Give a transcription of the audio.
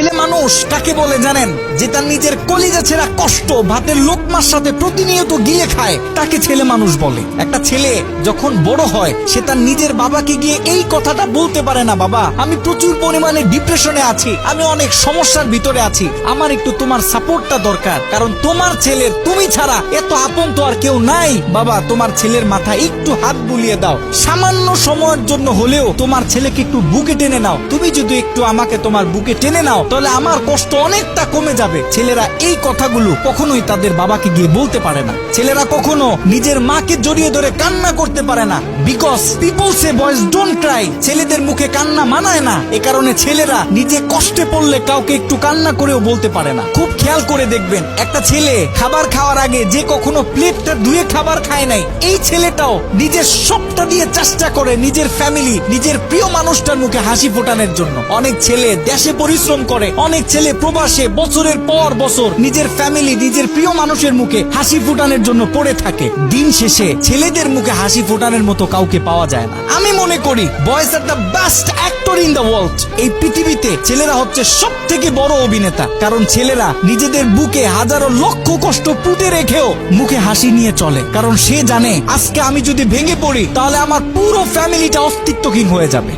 ছেলে মানুষ কাকে বলে জানেন? যে তার নিজের কলিজা ছেঁড়া কষ্ট ভাতের লোকমার সাথে প্রতিনিয়ত গিয়ে খায়, তাকে ছেলে মানুষ বলে। একটা ছেলে যখন বড় হয় সে তার নিজের বাবাকে গিয়ে এই কথাটা বলতে পারে না, বাবা আমি প্রচুর পরিমাণে ডিপ্রেশনে আছি, আমি অনেক সমস্যার ভিতরে আছি, আমার একটু তোমার সাপোর্টটা দরকার, কারণ তোমার ছেলের তুমি ছাড়া এত আপন তো আর কেউ নাই। বাবা তোমার ছেলের মাথায় একটু হাত বুলিয়ে দাও, সামান্য সময়ের জন্য হলেও তোমার ছেলেকে একটু বুকে টেনে নাও। তুমি যদি একটু আমাকে তোমার বুকে টেনে নাও তাহলে আমার কষ্ট অনেকটা কমে যাবে। ছেলেরা এই কথাগুলো কখনোই তাদের বাবাকে গিয়ে বলতে পারে না। ছেলেরা কখনো নিজের মাকে জড়িয়ে ধরে কান্না করতে পারে না, because people say boys don't Cry. ছেলেদের মুখে কান্না মানায় না, এ কারণে ছেলেরা নিজে কষ্টে পড়লে কাউকে একটু কান্না করেও বলতে পারে না। খুব খেয়াল করে দেখবেন, একটা ছেলে খাবার খাওয়ার আগে যে কখনো প্লেটটা ধুয়ে খাবার খায় নাই, এই ছেলেটাও নিজের সবটা দিয়ে চেষ্টা করে নিজের ফ্যামিলি, নিজের প্রিয় মানুষটার মুখে হাসি ফোটানোর জন্য। অনেক ছেলে দেশে পরিশ্রম করে, অনেক ছেলে প্রবাসে বছরের পর বছর নিজের ফ্যামিলি, নিজের প্রিয় মানুষের মুখে হাসি ফোটানোর জন্য পড়ে থাকে। দিন শেষে ছেলেদের মুখে হাসি ফোটানোর মতো কাউকে পাওয়া যায় না। আমি মনে করি boys are the best actor in the world. এই পৃথিবীতে ছেলেরা হচ্ছে সব থেকে বড় অভিনেতা, কারণ ছেলেরা নিজেদের বুকে হাজারো লক্ষ কষ্ট পুঁতে রেখেও মুখে হাসি নিয়ে চলে, কারণ সে জানে আজকে আমি যদি ভেঙে পড়ি তাহলে আমার পুরো ফ্যামিলিটা অস্তিত্বহীন হয়ে যাবে।